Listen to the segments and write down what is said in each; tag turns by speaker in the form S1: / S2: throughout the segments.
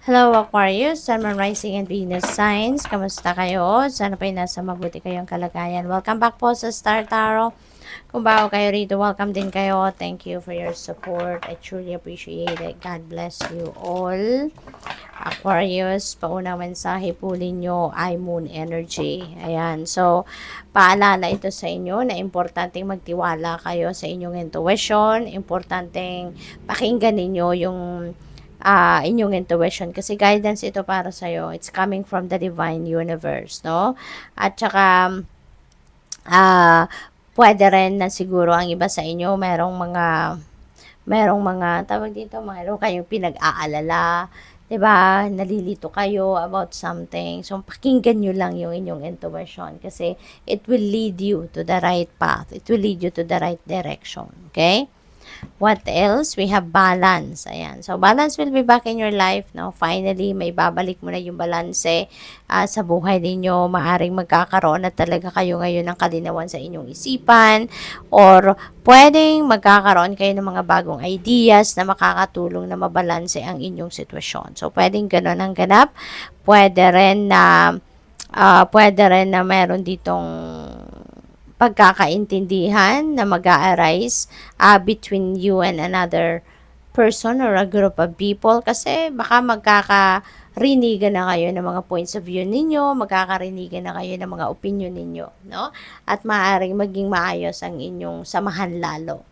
S1: Hello Aquarius, Sun, Moon, Rising, and Venus signs. Kamusta kayo? Sana po'y nasa mabuti kayong kalagayan. Welcome back po sa Star Tarot. Kung bago kayo rito, welcome din kayo. Thank you for your support. I truly appreciate it. God bless you all. Aquarius, paunang mensahe po ninyo ay Moon Energy. Ayan. So, paalala ito sa inyo na importanteng magtiwala kayo sa inyong intuition. Importanteng pakinggan ninyo yung inyong intuition kasi guidance ito para sa iyo. It's coming from the divine universe, no? At saka pwede rin na siguro ang iba sa inyo merong mga tawag dito, meron kayong pinag-aalala, 'di ba? Nalilito kayo about something. So pakinggan niyo lang yung inyong intuition kasi it will lead you to the right path. It will lead you to the right direction, okay? What else? We have balance. Ayan. So, balance will be back in your life. No? Finally, may babalik mo na yung balanse sa buhay ninyo. Maaring magkakaroon na talaga kayo ngayon ng kalinawan sa inyong isipan or pwedeng magkakaroon kayo ng mga bagong ideas na makakatulong na mabalanse ang inyong sitwasyon. So, pwedeng ganun ang ganap. Pwede rin na meron ditong pagkakaintindihan na mag-a-arise between you and another person or a group of people kasi baka magkakarinigan na kayo ng mga points of view ninyo, magkakarinigan na kayo ng mga opinion ninyo, no? At maaaring maging maayos ang inyong samahan lalo.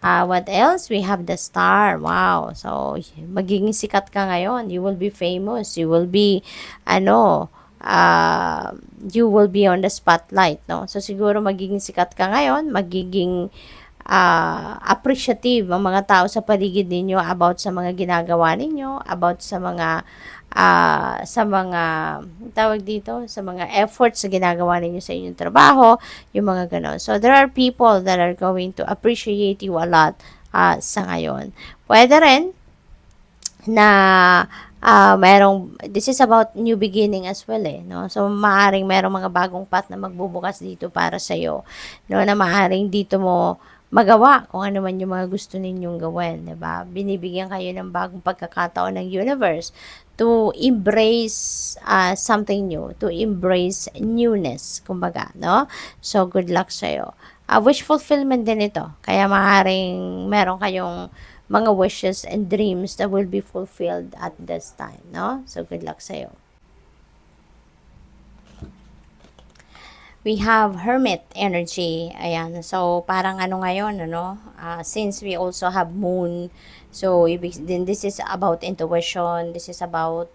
S1: What else? We have the star. Wow. So, magiging sikat ka ngayon. You will be famous. You will be, you will be on the spotlight, no? So, siguro magiging sikat ka ngayon. Magiging appreciative ang mga tao sa paligid ninyo about sa mga ginagawa ninyo, about sa mga tawag dito, sa mga efforts na ginagawa ninyo sa inyong trabaho, yung mga ganon. So, there are people that are going to appreciate you a lot sa ngayon. Pwede rin na this is about new beginning as well no? So, maaring merong mga bagong path na magbubukas dito para sa'yo, no? Na maaring dito mo magawa kung ano man yung mga gusto ninyong gawin, 'di ba? Binibigyan kayo ng bagong pagkakataon ng universe to embrace something new, to embrace newness, kumbaga, no? So, good luck sa'yo. Wish fulfillment din ito. Kaya maaaring meron kayong mga wishes and dreams that will be fulfilled at this time, no? So, good luck sa'yo. We have Hermit energy. Ayan. So, parang ano ngayon, since we also have Moon, so then this is about intuition, this is about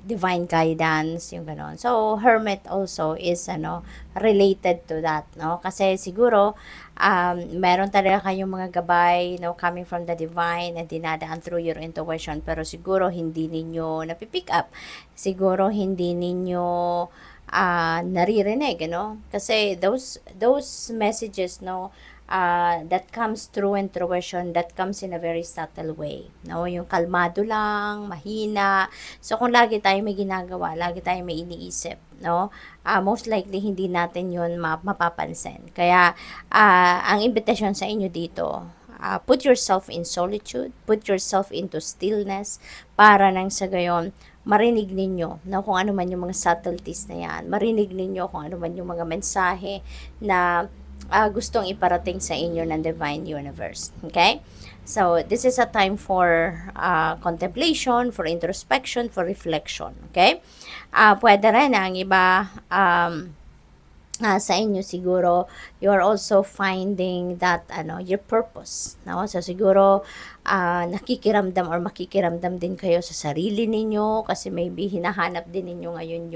S1: divine guidance, yung ganon. So, Hermit also is, related to that, no? Kasi siguro, meron talaga kayong mga gabay, coming from the divine na dinadaan through your intuition, pero siguro hindi ninyo napipick up. Siguro hindi ninyo naririnig, Kasi those messages, that comes through intuition, that comes in a very subtle way, Yung kalmado lang, mahina. So, kung lagi tayo may ginagawa, lagi tayo may iniisip, most likely hindi natin yun mapapansin. Kaya, ang invitation sa inyo dito, put yourself in solitude, put yourself into stillness, para nang sa gayon, marinig ninyo kung ano man yung mga subtleties na yan. Marinig ninyo kung ano man yung mga mensahe na gustong iparating sa inyo ng divine universe. Okay? So, this is a time for contemplation, for introspection, for reflection. Okay? Pwede rin ang iba sa inyo siguro you are also finding that your purpose, so siguro nakikiramdam or makikiramdam din kayo sa sarili ninyo kasi maybe hinahanap din ninyo ngayon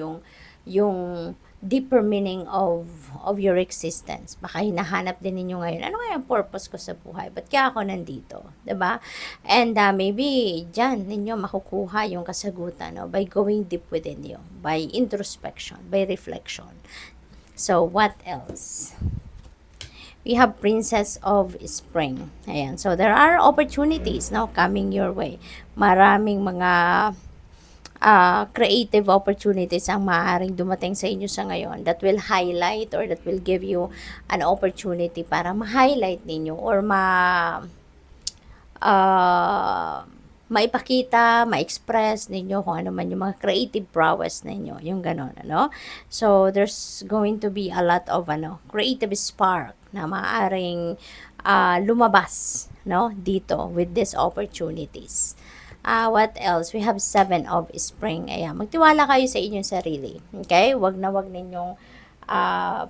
S1: yung deeper meaning of your existence. Baka hinahanap din ninyo ngayon, ano nga yung purpose ko sa buhay? Ba't kaya ako nandito? 'Di ba? And maybe dyan ninyo makukuha yung kasagutan, by going deep within you, by introspection, by reflection. So, what else? We have Princess of Spring. Ayan. So, there are opportunities coming your way. Maraming mga creative opportunities ang maaaring dumating sa inyo sa ngayon that will highlight or that will give you an opportunity para ma-highlight ninyo or maipakita, ma-express ninyo kung ano man yung mga creative prowess ninyo, yung gano'n, ano? So, there's going to be a lot of, creative spark na maaaring lumabas, no, dito with these opportunities. What else? We have 7 of Spring. Ayan, magtiwala kayo sa inyong sarili. Okay? Wag ninyong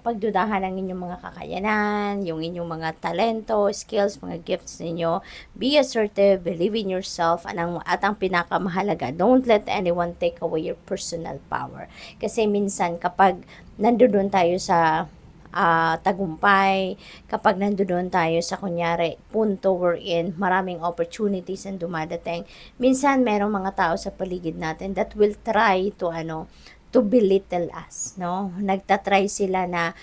S1: pagdudahan ang inyong mga kakayanan, yung inyong mga talento, skills, mga gifts ninyo. Be assertive, believe in yourself, at ang pinakamahalaga, don't let anyone take away your personal power. Kasi minsan kapag nandoon tayo sa tagumpay, kapag nandoon tayo sa kunyari punto wherein maraming opportunities ang dumadating, minsan merong mga tao sa paligid natin that will try to belittle us, no? Nagtatry sila na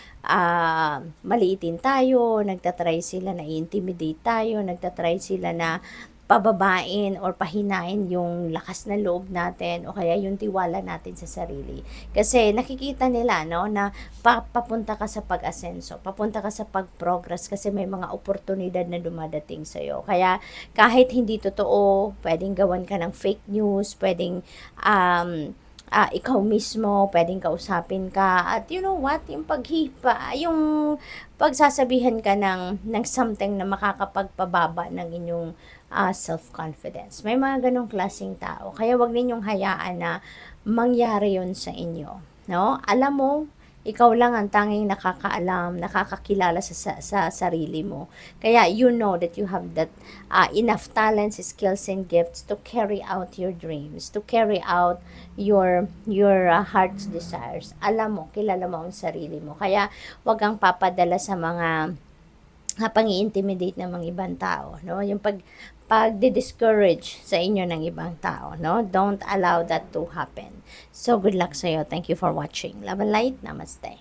S1: maliitin tayo, nagtatry sila na i-intimidate tayo, nagtatry sila na pababain or pahinain yung lakas ng loob natin o kaya yung tiwala natin sa sarili. Kasi nakikita nila, no, na papunta ka sa pag-asenso, papunta ka sa pag-progress kasi may mga oportunidad na dumadating sa'yo. Kaya kahit hindi totoo, pwedeng gawan ka ng fake news, pwedeng ikaw mismo, pwedeng kausapin ka, at you know what, yung yung pagsasabihan ka ng something na makakapagpababa ng inyong self-confidence. May mga ganong klaseng tao. Kaya wag ninyong hayaan na mangyari yun sa inyo. No? Alam mo, ikaw lang ang tanging nakakaalam, nakakakilala sa sarili mo. Kaya you know that you have that enough talents, skills, and gifts to carry out your dreams, to carry out your heart's desires. Alam mo, kilala mo ang sarili mo. Kaya wag kang papadala sa mga pang-i-intimidate ng mga ibang tao, no? Yung pag-discourage sa inyo ng ibang tao, no? Don't allow that to happen. So, good luck sa'yo. Thank you for watching. Love and light. Namaste.